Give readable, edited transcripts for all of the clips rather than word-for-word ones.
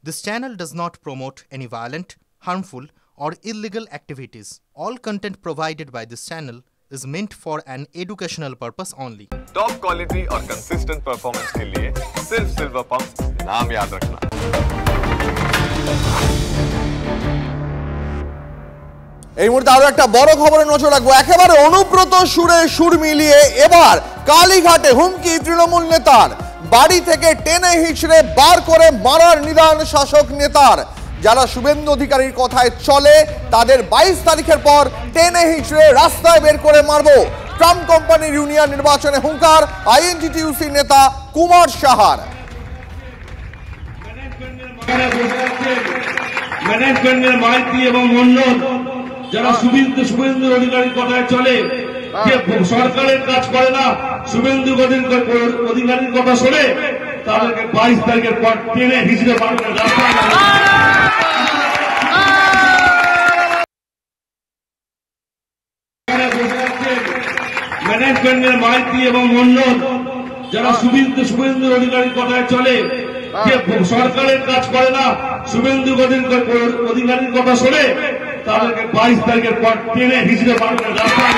This channel does not promote any violent, harmful, or illegal activities. All content provided by this channel is meant for an educational purpose only. Top quality और consistent performance के लिए सिर्फ silver pump नाम याद रखना। এই মুহূর্তে আরো একটা বড় খবরে নজর রাখবো। একেবারে অনুব্রত সুরে সুর মিলিয়ে এবার কালীঘাটে হুমকি তৃণমূল নেতার, বাড়ি থেকে টেনে হিঁচড়ে বার করে মারার নিদান শাসক নেতার। যারা শুভেন্দু অধিকারীর কথায় চলে তাদের 22 তারিখের পর টেনে হিঁচড়ে রাস্তায় বের করে মারবো। ট্রাম্প কোম্পানির ইউনিয়ন নির্বাচনে হুঙ্কার আইএনটিটিইউসি নেতা কুমার সাহার। ম্যানেজমেন্টের মাইতি এবং মন্ডল যারা শুভেন্দু অধিকারীর কথায় চলে, যে সরকারের কাজ করে না, শুভেন্দু অধিকারীর কথা শোনে, তাদেরকে 22 তারিখের পর টেনে হিঁচড়ে বার করে রাস্তায় ম্যানেজমেন্টের মাইতি এবং মন্ডল যারা শুভেন্দু অধিকারীর কথায় চলে, যে সরকারের কাজ করে না, শুভেন্দু অধিকারীর কথা শোনে, তাদেরকে 22 তারিখের পর টেনে হিঁচড়ে বার করে রাস্তায়।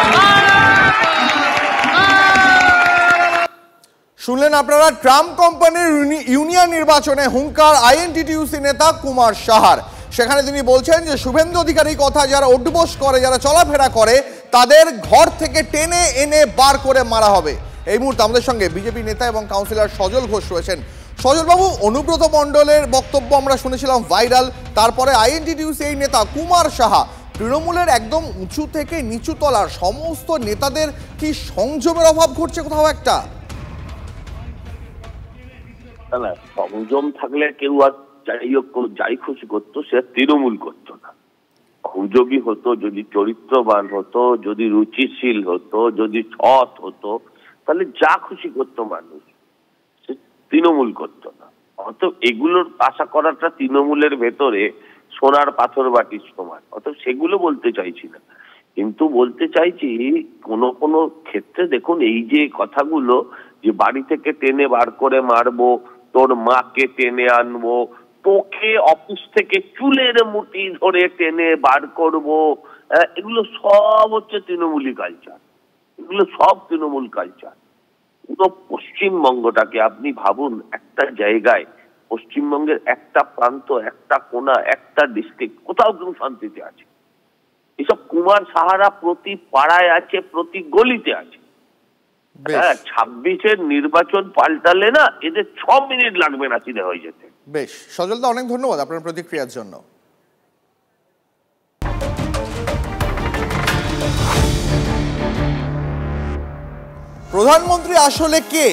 শুনলেন আপনারা ট্রাম্প কোম্পানির ইউনিয়ন নির্বাচনে হুঙ্কার আইএনটিটিইউসি নেতা কুমার সাহার। সেখানে তিনি বলছেন যে শুভেন্দু অধিকারীর কথা যারা অড্ডবস করে, যারা চলাফেরা করে, তাদের ঘর থেকে টেনে এনে বার করে মারা হবে। এই মুহূর্তে আমাদের সঙ্গে বিজেপি নেতা এবং কাউন্সিলর সজল ঘোষ রয়েছেন। সজলবাবু, অনুব্রত মণ্ডলের বক্তব্য আমরা শুনেছিলাম ভাইরাল, তারপরে আইএনটিটিইউসি এই নেতা কুমার সাহা, তৃণমূলের একদম উঁচু থেকে নিচু তলার সমস্ত নেতাদের কি সংযমের অভাব ঘটছে কোথাও একটা? না, সংযম থাকলে কেউ আর যাই খুশি করতো, সে তৃণমূল করতো না। সংযোগী হতো, যদি চরিত্রবান হতো, যদি রুচিশীল হতো, যদি সৎ হতো, তাহলে যা খুশি করতো মানুষ, সে তৃণমূল করতো না। অত এগুলোর আশা করাটা তৃণমূলের ভেতরে সোনার পাথর বাটির সমান। অত সেগুলো বলতে চাইছি না, কিন্তু বলতে চাইছি কোনো কোনো ক্ষেত্রে দেখুন, এই যে কথাগুলো, যে বাড়ি থেকে টেনে বার করে মারবো, তোর মাকে টেনে আনবো, তোকে অফিস থেকে চুলের মুঠি ধরে টেনে বার করবো, এগুলো সব হচ্ছে তৃণমূলী কালচার। এগুলো সব তৃণমূল কালচার। পুরো পশ্চিমবঙ্গটাকে আপনি ভাবুন, একটা জায়গায় পশ্চিমবঙ্গের একটা প্রান্ত, একটা কোনা, একটা ডিস্ট্রিক্ট, কোথাও কিন্তু শান্তিতে আছে। এসব কুমার সাহারা প্রতি পাড়ায় আছে, প্রতি গলিতে আছে। হ্যাঁ, 26-এর নির্বাচন পাল্টালে না, এদের 6 মিনিট লাগবে না চিনে হয়ে যেতে। বেশ, সজলদা, অনেক ধন্যবাদ আপনার প্রতিক্রিয়ার জন্য। প্রধানমন্ত্রী আসলে কে,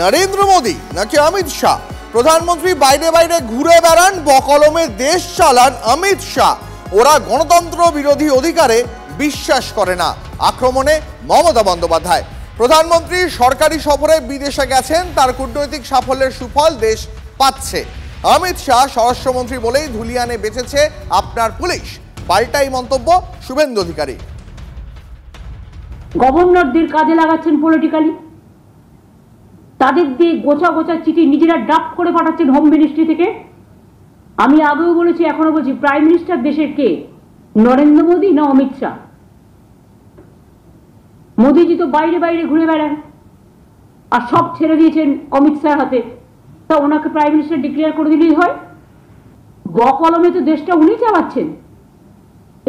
নরেন্দ্র মোদী নাকি অমিত শাহ? প্রধানমন্ত্রী বাইরে বাইরে ঘুরে বেড়ান, বকলমে দেশ চালান অমিত শাহ। ওরা গণতন্ত্র বিরোধী অধিকারে বিশ্বাস করে না, আক্রমণে মমতা বন্দ্যোপাধ্যায়। প্রধানমন্ত্রী সরকারি সফরে বিদেশে গেছেন, তার কূটনৈতিক সাফল্যের সুফল দেশ পাচ্ছে। অমিত শাহ স্বরাষ্ট্রমন্ত্রী বলেই ধুলিয়ানে বেঁচেছে আপনার পুলিশ, পাল্টাই মন্তব্য শুভেন্দু অধিকারী। গভর্নরদের কাজে লাগাচ্ছেন পলিটিক্যালি, তাদের দিয়ে গোছা গোছা চিঠি নিজেরা ড্রাফট করে পাঠাচ্ছেন হোম মিনিস্ট্রি থেকে। আমি আগেও বলেছি, এখনো বলছি, প্রাইম মিনিস্টার দেশের কে, নরেন্দ্র মোদী না অমিত শাহ? মোদীজি তো বাইরে বাইরে ঘুরে বেড়ান, আর সব ছেড়ে দিয়েছেন অমিত শাহর হাতে। তা ওনাকে প্রাইম মিনিস্টার ডিক্লেয়ার করে দিলেই হয়? বকলমে তো দেশটা উনি চালাচ্ছেন,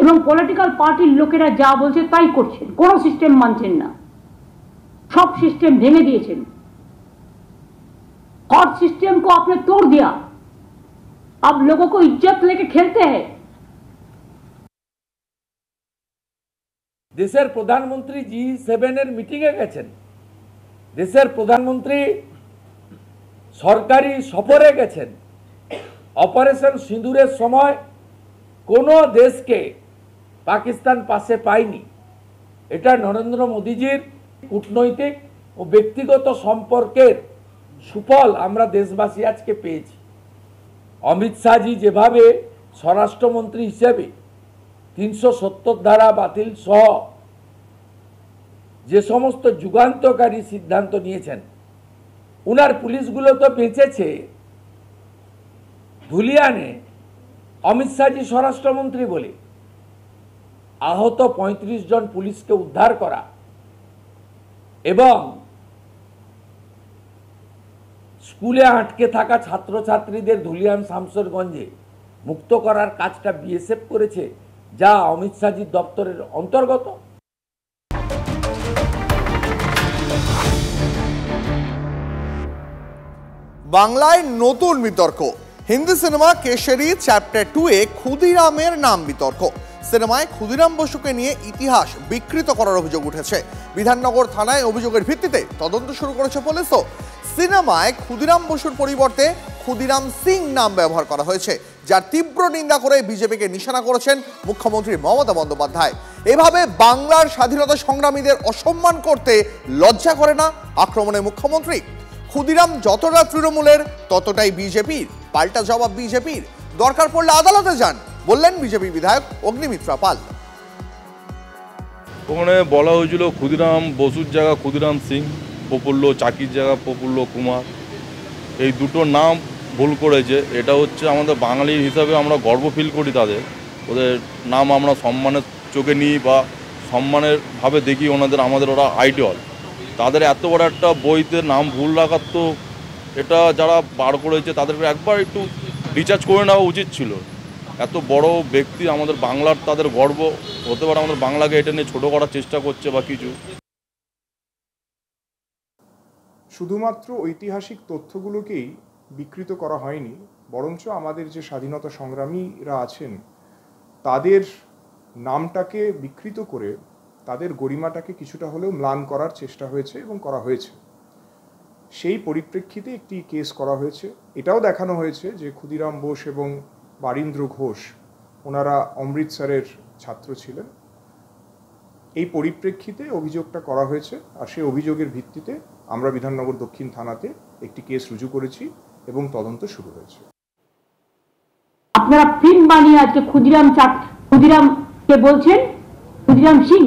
এবং পলিটিক্যাল পার্টির লোকেরা যা বলছে তাই করছেন, কোনো সিস্টেম মানছেন না, সব सिस्टम ভেঙে দিয়েছেন। और सिस्टम को आपने तोड़ दिया, अब लोगों को इज्जत लेके खेलते हैं। দেশের প্রধানমন্ত্রী G7 এর মিটিংয়ে গেছেন, দেশের প্রধানমন্ত্রী সরকারি সফরে গেছেন। অপারেশন সিঁদুরের সময় কোনো দেশকে পাকিস্তান পাশে পায়নি। এটা নরেন্দ্র মোদীজির কূটনৈতিক ও ব্যক্তিগত সম্পর্কের সুফল আমরা দেশবাসী আজকে পেয়েছি। অমিত শাহজি যেভাবে স্বরাষ্ট্রমন্ত্রী হিসেবে 370 ধারা বাতিল সহ যে সমস্ত যুগান্তকারী সিদ্ধান্ত নিয়েছেন, উনার পুলিশগুলো তো বেঁচেছে। ধুলিয়ানে অমিত শাহজি স্বরাষ্ট্রমন্ত্রী বলে আহত ৩৫ জন পুলিশকে উদ্ধার করা এবং স্কুলে আটকে থাকা ছাত্রছাত্রীদের ধুলিয়ান শামসেরগঞ্জে মুক্ত করার কাজটা বিএসএফ করেছে, যা অমিত শাহজির দপ্তরের অন্তর্গত। বাংলায় নতুন বিতর্ক। হিন্দি সিনেমা কেশরী চ্যাপ্টার 2-এ ক্ষুদিরামের নাম বিতর্ক। সিনেমায় ক্ষুদিরাম বসুকে নিয়ে ইতিহাস বিকৃত করার অভিযোগ উঠেছে। বিধাননগর থানায় অভিযোগের ভিত্তিতে তদন্ত শুরু করেছে পুলিশও। সিনেমায় ক্ষুদিরাম বসুর পরিবর্তে ক্ষুদিরাম সিং নাম ব্যবহার করা হয়েছে, যার তীব্র নিন্দা করে বিজেপিকে নিশানা করেছেন মুখ্যমন্ত্রী মমতা বন্দ্যোপাধ্যায়। এভাবে বাংলার স্বাধীনতা সংগ্রামীদের অসম্মান করতে লজ্জা করে না আক্রমণে মুখ্যমন্ত্রী। ক্ষুদিরাম যতটা তৃণমূলের ততটাই বিজেপির, পাল্টা জবাব বিজেপির। দরকার পড়লে আদালতে যান, বললেন বিজেপি বিধায়ক অগ্নিমিত্রা পাল। ওখানে বলা হয়েছিল ক্ষুদিরাম বসুর জায়গা ক্ষুদিরাম সিং, প্রফুল্ল চাকির জায়গা প্রফুল্ল কুমার, এই দুটো নাম ভুল করেছে। এটা হচ্ছে আমাদের বাঙালি হিসাবে আমরা গর্ব ফিল করি তাদের, ওদের নাম আমরা সম্মানের চোখে নিই বা সম্মানের ভাবে দেখি ওনাদের, আমাদের ওরা আইডল। তাদের এত বড় একটা বইতে নাম ভুল রাখার তো এটা যারা বার করেছে তাদেরকে একবার একটু রিচার্জ করে নেওয়া উচিত ছিল। এত বড় ব্যক্তি আমাদের বাংলার, তাদের গর্ব হতে পারে আমাদের বাংলাকে এটা নিয়ে ছোটো করার চেষ্টা করছে বা কিছু। শুধুমাত্র ঐতিহাসিক তথ্যগুলোকেই বিকৃত করা হয়নি, বরঞ্চ আমাদের যে স্বাধীনতা সংগ্রামীরা আছেন তাদের নামটাকে বিকৃত করে তাদের গরিমাটাকে কিছুটা হলেও ম্লান করার চেষ্টা হয়েছে এবং করা হয়েছে। সেই পরিপ্রেক্ষিতে একটি কেস করা হয়েছে। এটাও দেখানো হয়েছে যে ক্ষুদিরাম বোস এবং বারীন্দ্র ঘোষ ওনারা অমৃতসরের ছাত্র ছিলেন। এই পরিপ্রেক্ষিতে অভিযোগটা করা হয়েছে, আর সেই অভিযোগের ভিত্তিতে আমরা বিধাননগর দক্ষিণ থানাতে একটি কেস রুজু করেছি এবং তদন্ত শুরু হয়েছে। আপনারা ফিল্ম বানিয়ে আজকে ক্ষুদিরামকে বলছেন ক্ষুদিরাম সিং,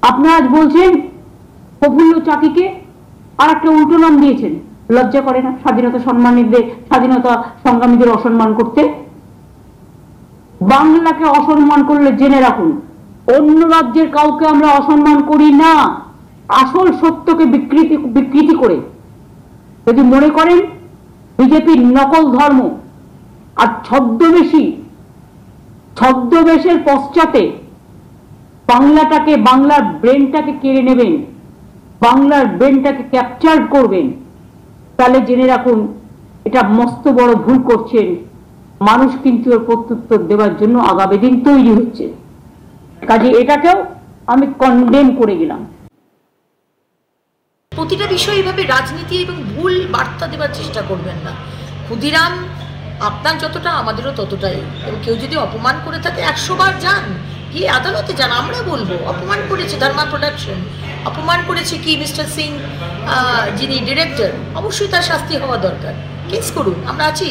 আপনারা আজ বলছেন প্রফুল্ল চাকিকে আর একটা উল্টো নাম দিয়েছেন। লজ্জা করে না স্বাধীনতা সংগ্রামীদের অসম্মান করতে? বাংলাকে অসম্মান করলে জেনে রাখুন, অন্য রাজ্যের কাউকে আমরা অসম্মান করি না, আসল সত্যকে বিকৃতি করে। যদি মনে করেন বিজেপির নকল ধর্ম আর ছদ্মবেশের পশ্চাতে বাংলাটাকে, বাংলার ব্রেনটাকে কেড়ে নেবেন, বাংলার ব্রেনটাকে ক্যাপচার করবেন, তাহলে জেনে রাখুন এটা মস্ত বড় ভুল করছেন। মানুষ কিন্তু এর প্রত্যুত্তর দেওয়ার জন্য আগামী দিন তৈরি হচ্ছে। কাজে এটাকেও আমি কন্ডেম করে গেলাম। প্রতিটা বিষয় এইভাবে রাজনীতি এবং ভুল বার্তা দেওয়ার চেষ্টা করবেন না। ক্ষুদিরাম আপনার যতটা আমাদেরও ততটাই, এবং কেউ যদি অপমান করে থাকে 100 বার যান, গিয়ে আদালতে যান, আমরা বলবো অপমান করেছে ধর্মা প্রোডাকশন, অপমান করেছে কি মিস্টার সিং যিনি ডিরেক্টর, অবশ্যই তার শাস্তি হওয়া দরকার। কেস করুন, আমরা আছি।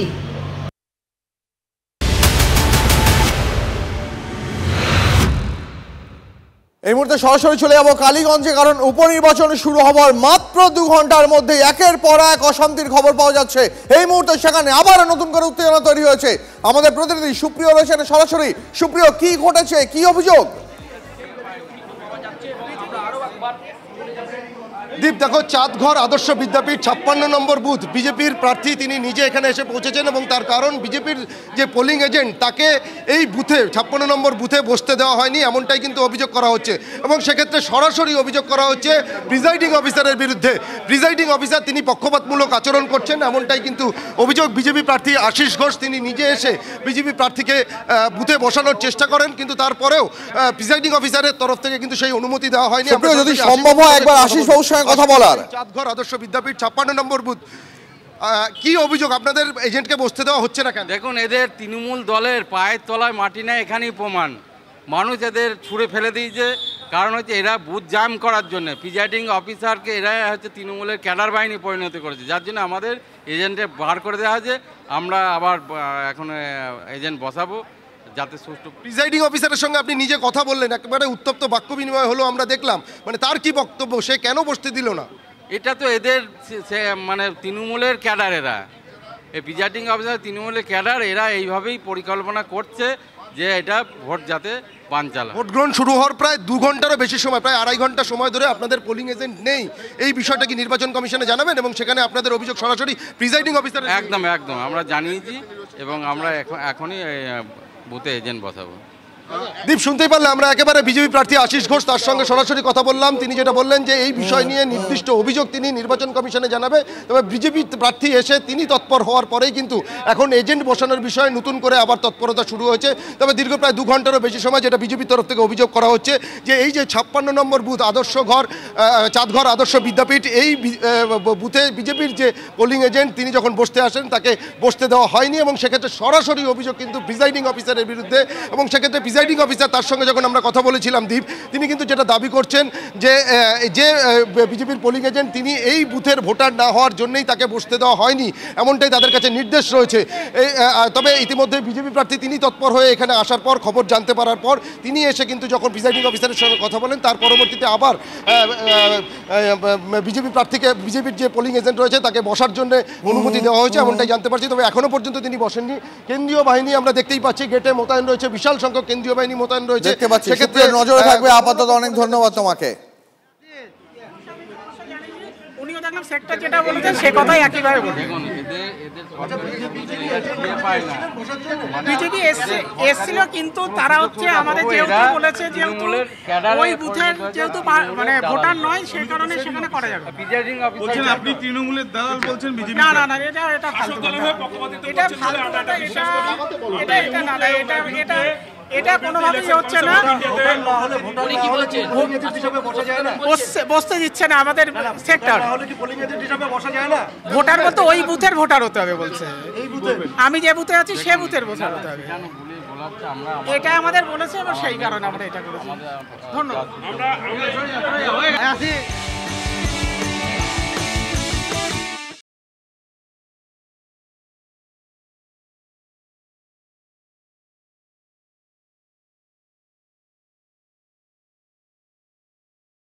এই মুহূর্তে সরাসরি চলে যাব কালীগঞ্জে, কারণ উপনির্বাচন শুরু হবার মাত্র 2 ঘন্টার মধ্যে একের পর এক অশান্তির খবর পাওয়া যাচ্ছে। এই মুহূর্তে সেখানে আবার নতুন করে উত্তেজনা তৈরি হয়েছে। আমাদের প্রতিনিধি সুপ্রিয় রয়েছেন সরাসরি। সুপ্রিয়, কি ঘটেছে, কি অভিযোগ? দীপ, দেখো, চাঁদঘর আদর্শ বিদ্যাপীঠ 56 নম্বর বুথ, বিজেপির প্রার্থী তিনি নিজে এখানে এসে পৌঁছেছেন এবং তার কারণ বিজেপির যে পোলিং এজেন্ট তাকে এই বুথে 56 নম্বর বুথে বসতে দেওয়া হয়নি, এমনটাই কিন্তু অভিযোগ করা হচ্ছে। এবং সেক্ষেত্রে সরাসরি অভিযোগ করা হচ্ছে প্রিজাইডিং অফিসারের বিরুদ্ধে। প্রিজাইডিং অফিসার তিনি পক্ষপাতমূলক আচরণ করছেন, এমনটাই কিন্তু অভিযোগ। বিজেপি প্রার্থী আশিস ঘোষ তিনি নিজে এসে বিজেপি প্রার্থীকে বুথে বসানোর চেষ্টা করেন, কিন্তু তারপরেও প্রিজাইডিং অফিসারের তরফ থেকে কিন্তু সেই অনুমতি দেওয়া হয়নি। যদি সম্ভব হয় একবার আশিস বাবুর সঙ্গে কথা বলার। চাঁদঘর আদর্শ বিদ্যাপীঠ 56 নম্বর বুথ, কি অভিযোগ? আপনাদের এজেন্টকে বসতে দেওয়া হচ্ছে না কেন? দেখুন, এদের তৃণমূল দলের পায়ের তলায় মাটি নেয়, এখানেই প্রমাণ। মানুষ এদের ছুঁড়ে ফেলে দিয়েছে, কারণ হচ্ছে এরা বুথ জাম করার জন্য প্রিজাইডিং অফিসারকে এরা হচ্ছে তৃণমূলের ক্যাডার বাহিনী পরিণত করেছে, যার জন্য আমাদের এজেন্টে বার করে দেওয়া হয়েছে। আমরা আবার এখন এজেন্ট বসাবো যাতে সুষ্ঠু। প্রিজাইডিং অফিসারের সঙ্গে আপনি নিজে কথা বললেন, একেবারে উত্তপ্ত বাক্য বিনিময় হলো আমরা দেখলাম, মানে তার কি বক্তব্য, সে কেন বসতে দিল না? এটা তো এদের মানে তৃণমূলের ক্যাডারেরা, এই প্রিজাইডিং অফিসার তৃণমূলের ক্যাডার, এরা এইভাবেই পরিকল্পনা করছে যে এটা ভোট যাতে বানচালা। ভোট গ্রহণ শুরু হওয়ার প্রায় 2 ঘন্টারও বেশি সময়, প্রায় 2.5 ঘন্টা সময় ধরে আপনাদের পোলিং এজেন্ট নেই, এই বিষয়টা কি নির্বাচন কমিশনে জানাবেন এবং সেখানে আপনাদের অভিযোগ সরাসরি প্রিজাইডিং অফিসার? একদম একদম আমরা জানিয়েছি এবং আমরা এখনই বুথে এজেন্ট বসাবো। দীপ, শুনতেই পারলে আমরা একেবারে বিজেপি প্রার্থী আশিস ঘোষ, তার সঙ্গে সরাসরি কথা বললাম। তিনি যেটা বললেন যে এই বিষয় নিয়ে নির্দিষ্ট অভিযোগ তিনি নির্বাচন কমিশনে জানাবে, তবে বিজেপি প্রার্থী এসে তিনি তৎপর হওয়ার পরেই কিন্তু এখন এজেন্ট বসানোর বিষয়ে নতুন করে আবার তৎপরতা শুরু হয়েছে। তবে দীর্ঘ প্রায় 2 ঘন্টারও বেশি সময় যেটা বিজেপির তরফ থেকে অভিযোগ করা হচ্ছে যে এই যে 56 নম্বর বুথ আদর্শ ঘর চাঁদঘর আদর্শ বিদ্যাপীঠ, এই বুথে বিজেপির যে পোলিং এজেন্ট তিনি যখন বসতে আসেন তাকে বসতে দেওয়া হয়নি এবং সেক্ষেত্রে সরাসরি অভিযোগ কিন্তু প্রিজাইডিং অফিসারের বিরুদ্ধে। এবং সেক্ষেত্রে প্রিজাইডিং অফিসার, তার সঙ্গে যখন আমরা কথা বলেছিলাম দীপ, তিনি কিন্তু যেটা দাবি করছেন যে যে বিজেপির পোলিং এজেন্ট তিনি এই বুথের ভোটার না হওয়ার জন্যই তাকে বসতে দেওয়া হয়নি, এমনটাই তাদের কাছে নির্দেশ রয়েছে। তবে ইতিমধ্যে বিজেপি প্রার্থী তিনি তৎপর হয়ে এখানে আসার পর, খবর জানতে পারার পর তিনি এসে কিন্তু যখন প্রিজাইডিং অফিসারের সঙ্গে কথা বলেন, তার পরবর্তীতে আবার বিজেপি প্রার্থীকে, বিজেপির যে পোলিং এজেন্ট রয়েছে তাকে বসার জন্য অনুমতি দেওয়া হয়েছে এমনটাই জানতে পারছি। তবে এখনো পর্যন্ত তিনি বসেননি। কেন্দ্রীয় বাহিনী আমরা দেখতেই পাচ্ছি গেটে মোতায়েন রয়েছে, বিশাল সংখ্যক কেন্দ্রীয় বাহিনী মোতায়েন রয়েছে, সেক্ষেত্রে নজরে থাকবে। আপাতত অনেক ধন্যবাদ তোমাকে। উনিও দেখলাম সেক্টর যেটা বলেছেন সে কথাই একইভাবে বলেন। বিজেপি এসছিল কিন্তু তারা হচ্ছে আমাদের যেহেতু বলেছে যেহেতু ওই বুথের যেহেতু মানে ভোটার নয় সেই কারণে সেখানে করা যাবে। বলছেন আপনি তৃণমূলের দালাল বলছেন বিজেপি? না না না, এটা ফালতু কথা, এটা ফালতু কথা, এটা না, এটা কোনোভাবেই হচ্ছে না। বসতে দিচ্ছে না আমাদের সেক্টর। ভোটার বলতে ওই বুথের ভোটার হতে হবে বলছে। আমি যে বুথে আছি সে বুথের ভোটার হতে হবে, এটা আমাদের বলেছে এবং সেই কারণে আমরা এটা করেছি। ধন্যবাদ।